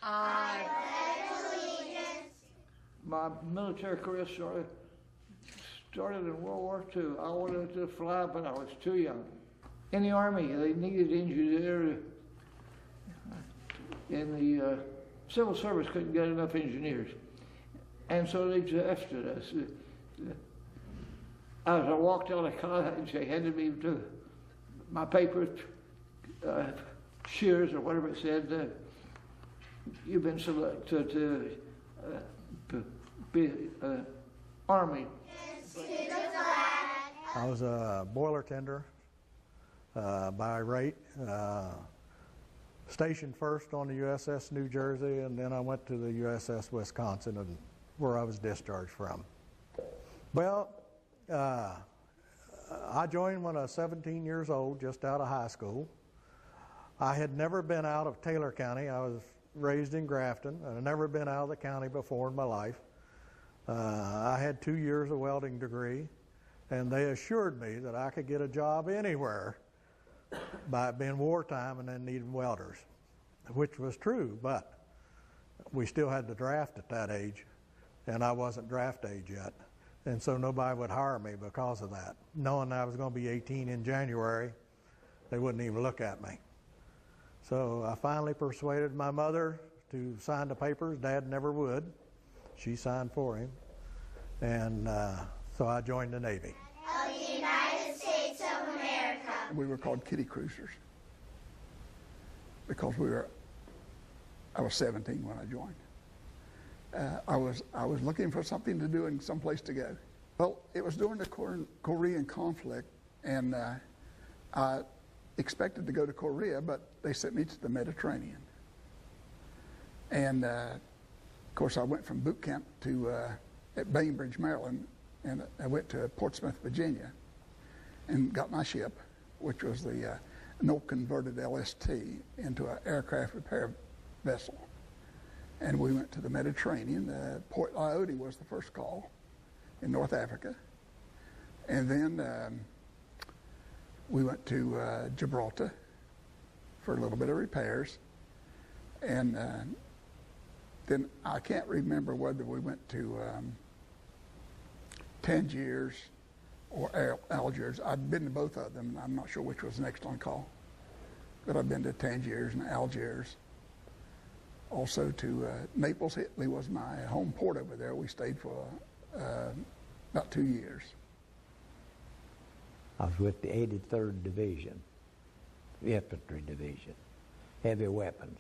I pledge allegiance. My military career started in World War II. I wanted to fly, but I was too young. In the Army, they needed engineers. In the civil service couldn't get enough engineers. And so they drafted us. As I walked out of college, they handed me my paper, shears or whatever it said, you've been selected to be Army. I was a boiler tender by rate, stationed first on the USS New Jersey, and then I went to the USS Wisconsin, and where I was discharged from. Well, I joined when I was 17 years old, just out of high school. I had never been out of Taylor County. I was raised in Grafton. I had never been out of the county before in my life. I had 2 years of welding degree, and they assured me that I could get a job anywhere by it being wartime and then needing welders, which was true, but we still had to draft at that age, and I wasn't draft age yet. And so nobody would hire me because of that. Knowing I was going to be 18 in January, they wouldn't even look at me. So I finally persuaded my mother to sign the papers. Dad never would. She signed for him. And so I joined the Navy. Of the United States of America. We were called kitty cruisers because I was 17 when I joined. I was looking for something to do and someplace to go. Well, it was during the Korean conflict, and I expected to go to Korea, but they sent me to the Mediterranean. And of course, I went from boot camp to at Bainbridge, Maryland, and I went to Portsmouth, Virginia, and got my ship, which was the no converted LST, into an aircraft repair vessel. And we went to the Mediterranean. Port Lyautey was the first call in North Africa. And then we went to Gibraltar for a little bit of repairs. And then I can't remember whether we went to Tangiers or Algiers. I'd been to both of them. I'm not sure which was next on call. But I've been to Tangiers and Algiers. Also to Naples, Italy was my home port over there. We stayed for about 2 years. I was with the 83rd Division, the Infantry Division, heavy weapons,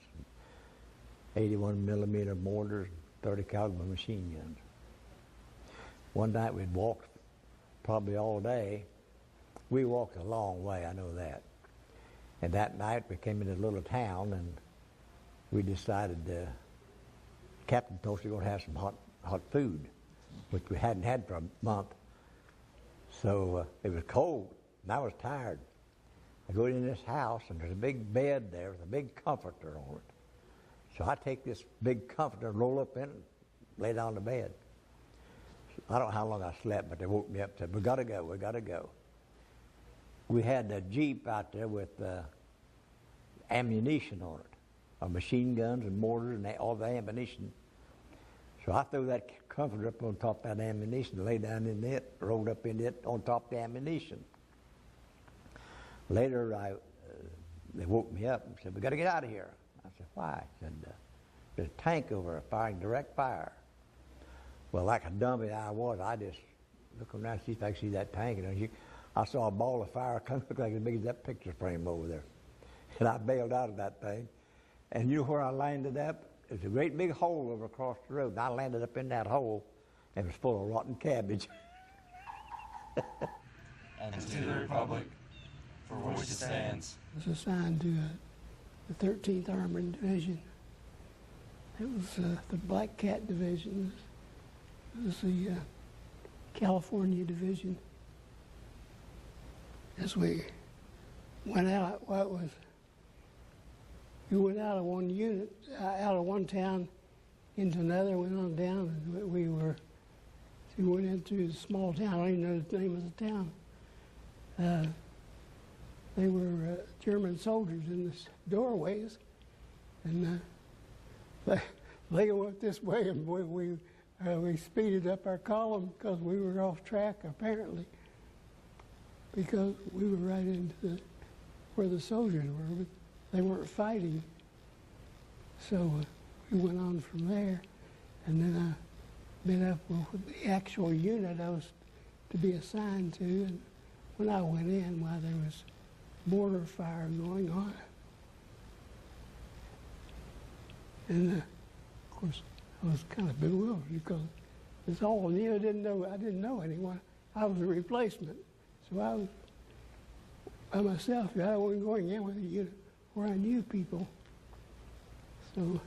81 millimeter mortars, 30 caliber machine guns. One night we'd walked probably all day. We walked a long way, I know that. And that night we came into a little town, and we decided the captain told us we were going to have some hot food, which we hadn't had for a month. So it was cold, and I was tired. I go in this house, and there's a big bed there with a big comforter on it. So I take this big comforter, roll up in it, and lay down on the bed. I don't know how long I slept, but they woke me up and said, we got to go, we got to go. We had a Jeep out there with ammunition on it. Machine guns and mortars and all the ammunition. So I threw that comforter up on top of that ammunition, lay down in it, rolled up in it on top of the ammunition. Later, they woke me up and said, we got to get out of here. I said, why? He said, there's a tank over there firing direct fire. Well, like a dummy I was, I just looked around to see if I could see that tank. And I saw a ball of fire come look like as big as that picture frame over there. And I bailed out of that thing. And you know where I landed up? There's a great big hole over across the road. And I landed up in that hole, and it was full of rotten cabbage. And to the republic for which it stands. I was assigned to the 13th Armored Division. It was the Black Cat Division. It was the California Division. As we went out, we went out of one unit, out of one town into another, went on down, and we went into a small town. I don't even know the name of the town. They were German soldiers in the doorways, and they went this way, and we speeded up our column because we were off track, apparently, because we were right into where the soldiers were, but they weren't fighting. So we went on from there, and then I met up with the actual unit I was to be assigned to, and when I went in, while there was mortar fire going on, and of course I was kind of bewildered because it's all new. I didn't know anyone. I was a replacement, so I was by myself. I wasn't going in with a unit where I knew people, so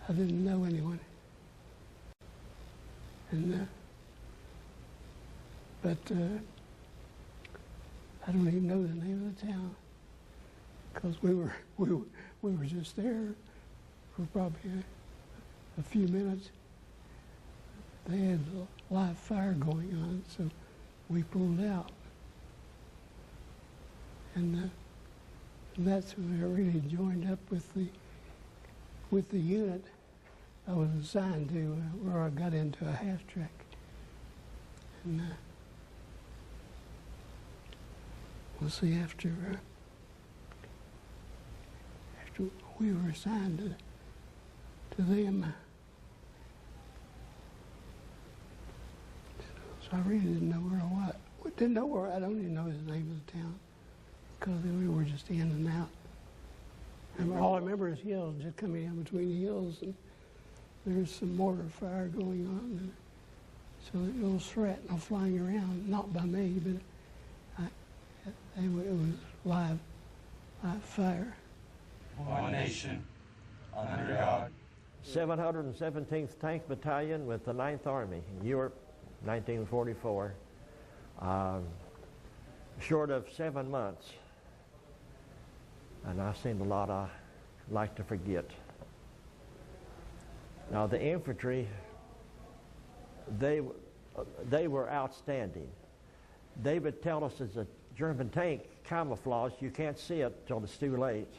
I didn't know anyone. And but I don't even know the name of the town because we were just there for probably a few minutes. They had a live fire going on, so we pulled out, and that's when I really joined up with the unit I was assigned to, where I got into a half track. And we'll see, after we were assigned to them, so I really didn't know where I was. I don't even know the name of the town because we were just in and out. And all I remember is hills, just coming in between the hills, and there's some mortar fire going on. And so it was shrapnel flying around, not by me, but it was live fire. One nation, under God. 717th Tank Battalion with the 9th Army in Europe, 1944. Short of 7 months. And I've seen a lot I like to forget. Now the infantry, they were outstanding. They would tell us as a German tank camouflage, you can't see it till it's too late.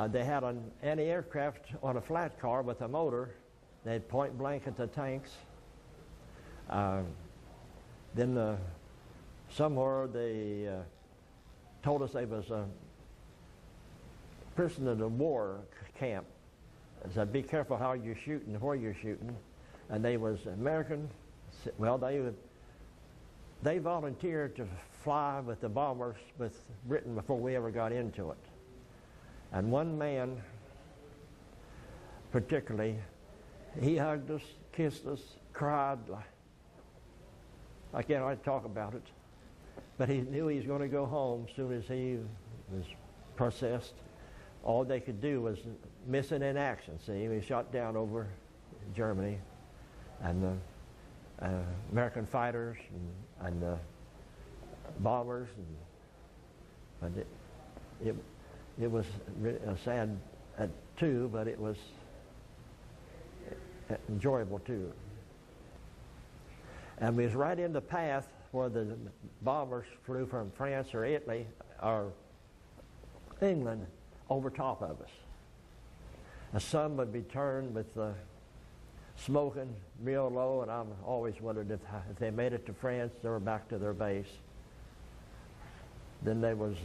They had an anti-aircraft on a flat car with a motor. They'd point blank at the tanks. Then somewhere they told us there was a prisoner of war camp. They said, be careful how you're shooting, where you're shooting. And they was American. Well, they volunteered to fly with the bombers with Britain before we ever got into it. And one man, particularly, he hugged us, kissed us, cried. I can't hardly talk about it. But he knew he was going to go home as soon as he was processed. All they could do was missing in action. See, he was shot down over Germany, and American fighters and bombers, and it was sad too, but it was enjoyable too. And we was right in the path where the bombers flew from France or Italy or England over top of us. The sun would be turned with smoking real low, and I've always wondered if they made it to France, they were back to their base. Then there was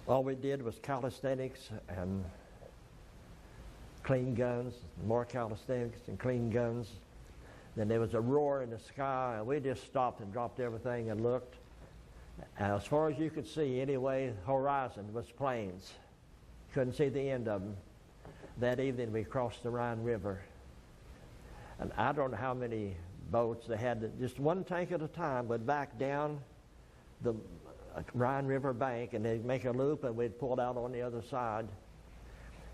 all we did was calisthenics and clean guns, more calisthenics and clean guns. Then there was a roar in the sky, and we just stopped and dropped everything and looked. And as far as you could see, anyway, horizon was plains. Couldn't see the end of them. That evening we crossed the Rhine River. And I don't know how many boats they had. Just one tank at a time would back down the Rhine River bank, and they'd make a loop, and we'd pull out on the other side.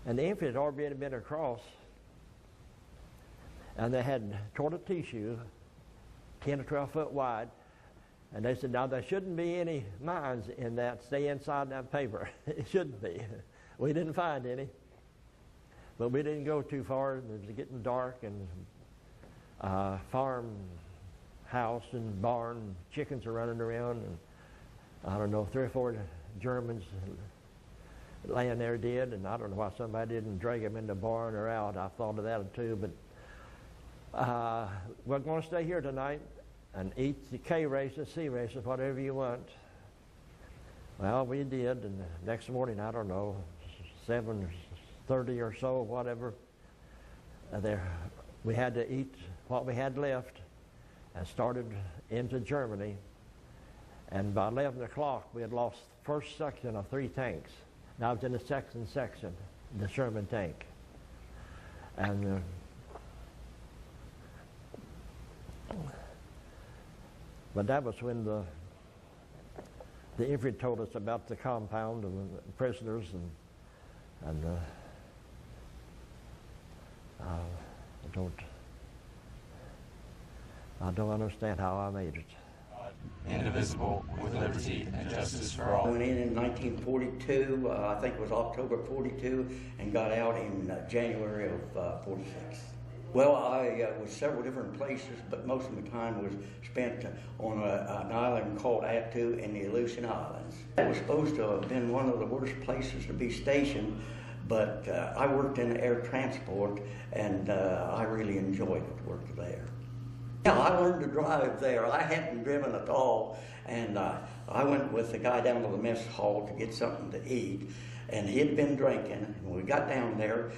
And the infantry had already been across, and they had tortoise tissue, 10 or 12 foot wide, and they said, now there shouldn't be any mines in that, stay inside that paper. It shouldn't be. We didn't find any, but we didn't go too far. It was getting dark, and farm house and barn, chickens are running around, and I don't know, 3 or 4 Germans laying there dead, and I don't know why somebody didn't drag him in the barn or out. I thought of that too, but we're going to stay here tonight and eat the K races, C races, whatever you want. Well, we did, and the next morning, I don't know, 7:30 or so, whatever, we had to eat what we had left and started into Germany. And by 11 o'clock, we had lost the first section of 3 tanks. And I was in the second section, the Sherman tank. And but that was when the infantry told us about the compound and the prisoners, and I don't understand how I made it. Indivisible, with liberty and justice for all. I went in 1942, I think it was October 42, and got out in January of 46. Well, I was several different places, but most of my time was spent on an island called Attu in the Aleutian Islands. It was supposed to have been one of the worst places to be stationed, but I worked in air transport, and I really enjoyed it, working there. Yeah, I learned to drive there. I hadn't driven at all, and I went with the guy down to the mess hall to get something to eat, and he'd been drinking. And we got down there,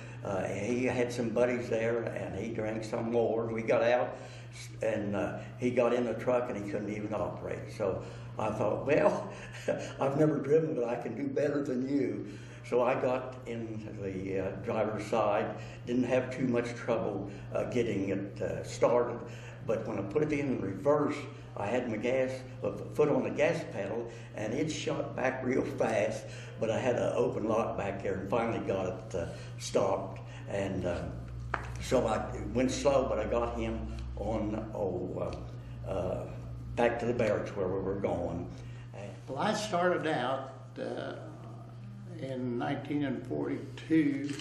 he had some buddies there, and he drank some more. We got out, and he got in the truck, and he couldn't even operate. So I thought, well, I've never driven, but I can do better than you. So I got in the driver's side, didn't have too much trouble getting it started. But when I put it in reverse, I had my foot on the gas pedal, and it shot back real fast. But I had an open lock back there, and finally got it stopped. And so I went slow, but I got him on back to the barracks where we were going. Well, I started out in 1942.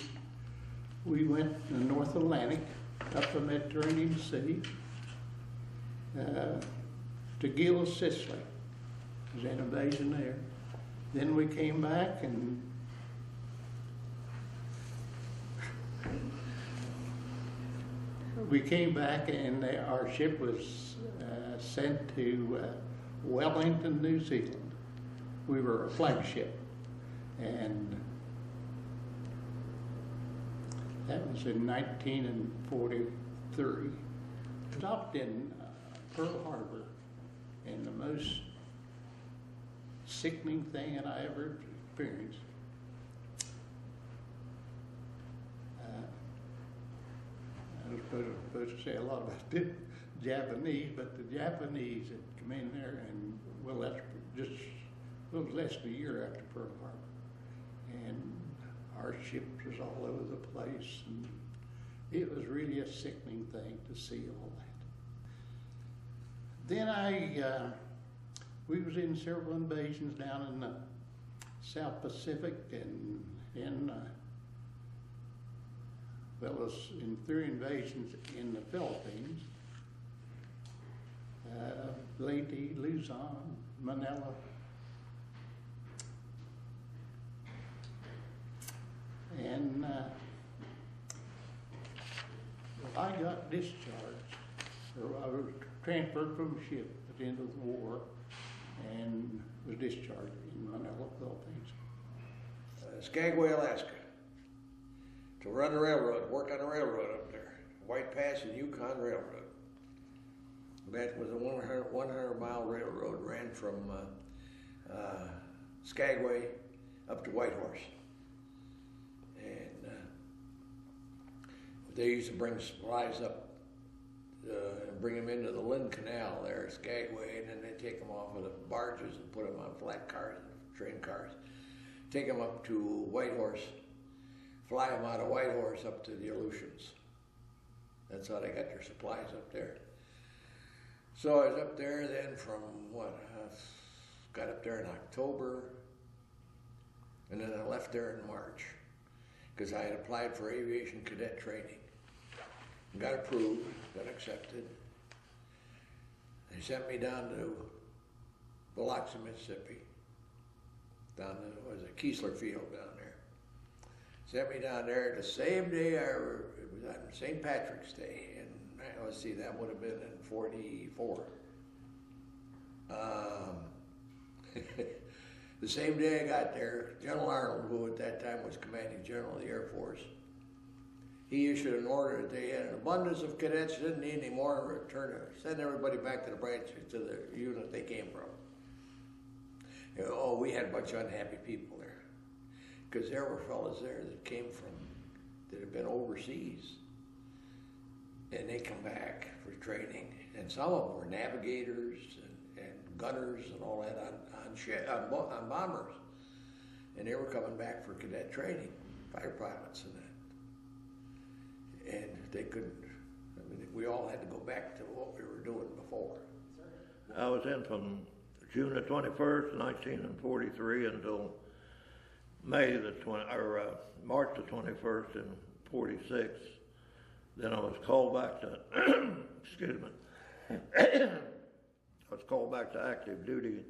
We went in the North Atlantic, up the Mediterranean Sea, to Gilles, Sicily. There was an invasion there. Then we came back, and our ship was sent to Wellington, New Zealand. We were a flagship, and that was in 1943. Stopped in Pearl Harbor, and the most sickening thing that I ever experienced. I was supposed to say a lot about the Japanese, but the Japanese had come in there, and well, that's just a little less than a year after Pearl Harbor, and our ship was all over the place, and it was really a sickening thing to see all that. Then we was in several invasions down in the South Pacific, and well, it was in 3 invasions in the Philippines, Leyte, Luzon, Manila, and I got discharged, or I was transferred from the ship at the end of the war, and was discharged in Manila, Philippines. Skagway, Alaska, to run a railroad, work on a railroad up there, White Pass and Yukon Railroad. That was a 100-mile railroad, ran from Skagway up to Whitehorse. And they used to bring supplies up and bring them into the Lynn Canal there at Skagway, and then they take them off of the barges and put them on flat cars and train cars. Take them up to Whitehorse, fly them out of Whitehorse up to the Aleutians. That's how they got their supplies up there. So I was up there then from got up there in October, and then I left there in March, because I had applied for aviation cadet training. Got approved, got accepted. They sent me down to Biloxi, Mississippi. down in, was it Keesler Field down there. Sent me down there the same day it was on St. Patrick's Day, and let's see, that would have been in 44. The same day I got there, General Arnold, who at that time was commanding general of the Air Force, he issued an order that they had an abundance of cadets, didn't need any more, and send everybody back to the branch, to the unit they came from. You know, oh, we had a bunch of unhappy people there, because there were fellas there that came from, that had been overseas, and they come back for training, and some of them were navigators and gunners and all that on bombers, and they were coming back for cadet training, fighter pilots and that, and they couldn't. I mean, we all had to go back to what we were doing before. I was in from June the 21st, 1943 until May the 20, or March the 21st in 46. Then I was called back to, excuse me, I was called back to active duty,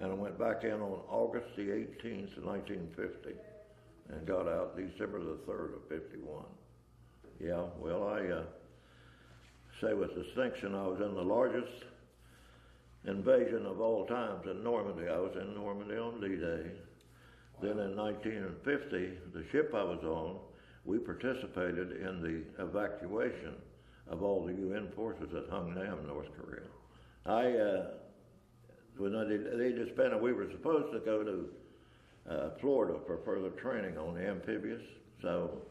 and I went back in on August the 18th of 1950 and got out December the 3rd of 51. Yeah, well, I say with distinction I was in the largest invasion of all times in Normandy. I was in Normandy on D-Day. Then in 1950, the ship I was on, we participated in the evacuation of all the UN forces at Hungnam, North Korea. When they disbanded, we were supposed to go to Florida for further training on the amphibious. So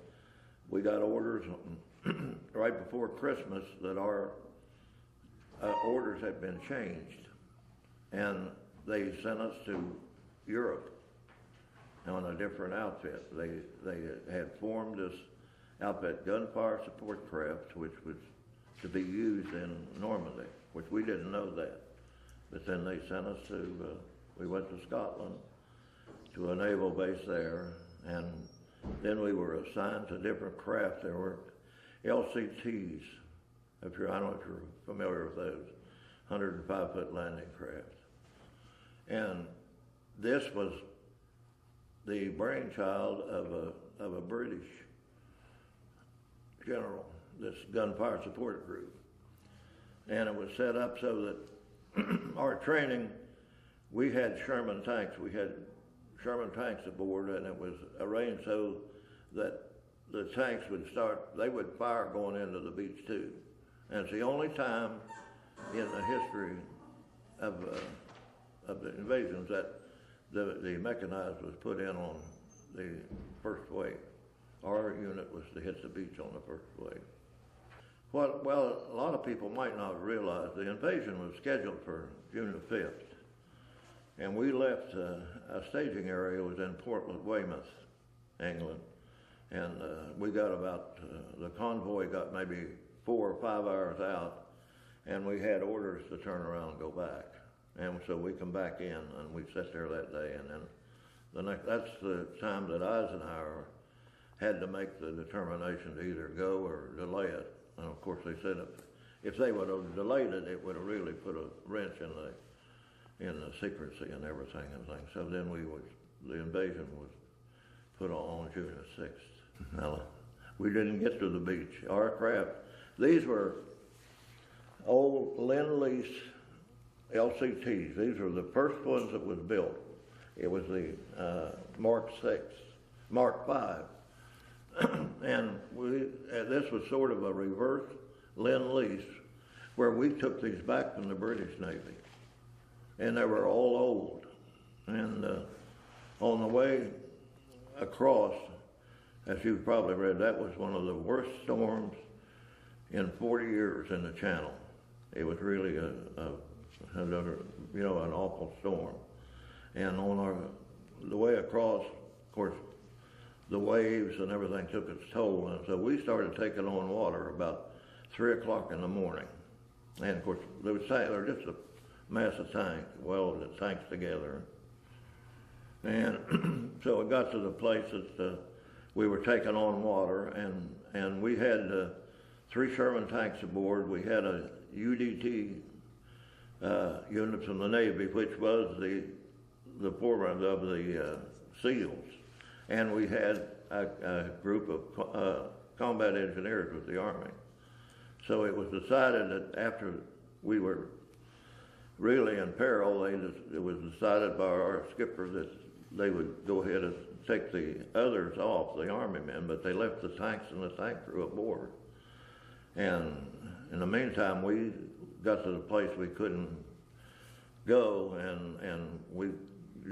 we got orders right before Christmas that our orders had been changed, and they sent us to Europe on a different outfit. They had formed this outfit, gunfire support craft, which was to be used in Normandy, which we didn't know that. But then they sent us to, we went to Scotland to a naval base there, and then we were assigned to different craft. There were LCTs, I don't know if you're familiar with those, 105-foot landing craft. And this was the brainchild of a British general, this gunfire support group. And it was set up so that our training, we had Sherman tanks. We had Sherman tanks aboard, and it was arranged so that the tanks would they would fire going into the beach too. And it's the only time in the history of the invasions that the mechanized was put in on the first wave. Our unit was to hit the beach on the first wave. Well, a lot of people might not realize the invasion was scheduled for June the 5th. And we left, a staging area was in Portland, Weymouth, England. And we got about, the convoy got maybe 4 or 5 hours out, and we had orders to turn around and go back. And so we come back in, and we sat there that day, and then that's the time that Eisenhower had to make the determination to either go or delay it. And of course they said if they would have delayed it, it would have really put a wrench in the secrecy and everything. So then the invasion was put on June the 6th. Now, we didn't get to the beach. Our craft, these were old Lend-Lease LCTs. These were the first ones that was built. It was the Mark 6, Mark 5. And this was sort of a reverse Lend-Lease, where we took these back from the British Navy. And they were all old. And on the way across, as you've probably read, that was one of the worst storms in 40 years in the Channel. It was really an awful storm. And on the way across, of course, the waves and everything took its toll, and so we started taking on water about 3 o'clock in the morning. And of course, they were just a massive tank, welded tanks together. And so it got to the place that we were taking on water, and we had 3 Sherman tanks aboard. We had a UDT unit from the Navy, which was the foreman of the SEALs, and we had a group of combat engineers with the Army. So it was decided that after we were really in peril, it was decided by our skipper that they would go ahead and take the others off, the Army men, but they left the tanks and the tank crew aboard. And in the meantime, we got to the place we couldn't go, and we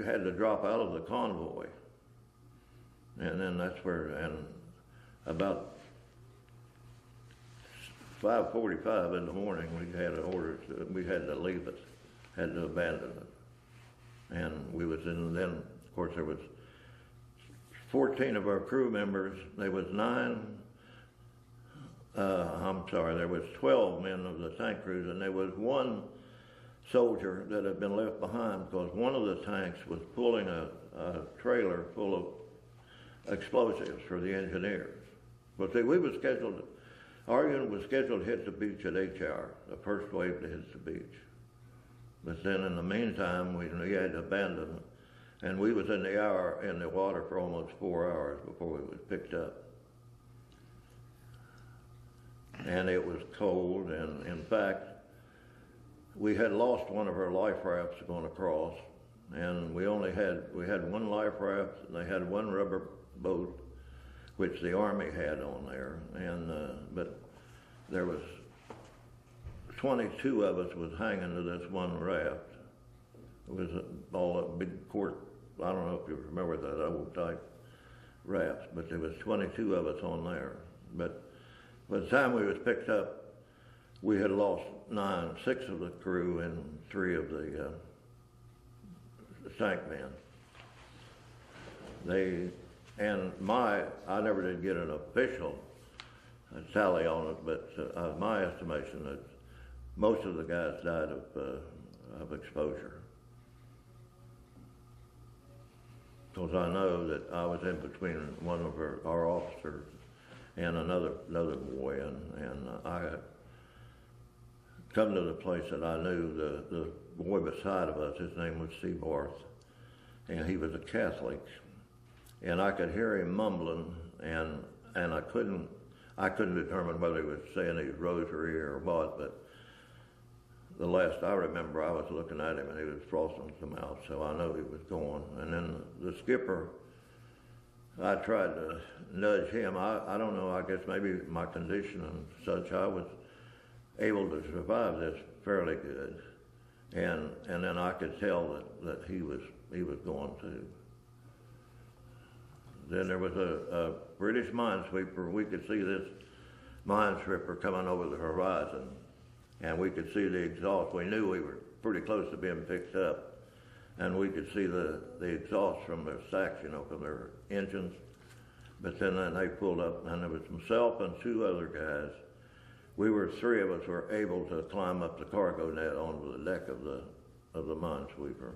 had to drop out of the convoy. And then that's where, and about 5:45 in the morning, we had an order, we had to leave it, had to abandon it. And we was in, then, of course, there was 14 of our crew members. There was there was 12 men of the tank crews, and there was one soldier that had been left behind because one of the tanks was pulling a trailer full of explosives for the engineers. But see, we were scheduled, our unit was scheduled to hit the beach at HR, the first wave to hit the beach. But then in the meantime, we had to abandon it. And we was in the water for almost 4 hours before we was picked up. And it was cold, and in fact, we had lost one of our life rafts going across, and we had one life raft, and they had one rubber boat, which the Army had on there, and but there was 22 of us was hanging to this one raft. It was all a big court. I don't know if you remember that old type raft, but there was 22 of us on there. But by the time we was picked up, we had lost 6 of the crew and 3 of the tank men. I never did get an official tally on it, but my estimation that most of the guys died of exposure. Because I know that I was in between one of our officers and another boy, and I had come to the place that I knew the boy beside of us. His name was Steve Barth, and he was a Catholic, and I could hear him mumbling, and I couldn't determine whether he was saying his rosary or what, but the last I remember, I was looking at him and he was frosting some out, so I know he was gone. And then the skipper, I tried to nudge him. I don't know, I guess maybe my condition and such, I was able to survive this fairly good. And then I could tell that he was gone too. Then there was a British minesweeper. We could see this minesweeper coming over the horizon, and we could see the exhaust. We knew we were pretty close to being picked up, and we could see the exhaust from their stacks, from their engines. But then they pulled up, and there was myself and 2 other guys. 3 of us were able to climb up the cargo net onto the deck of the minesweeper.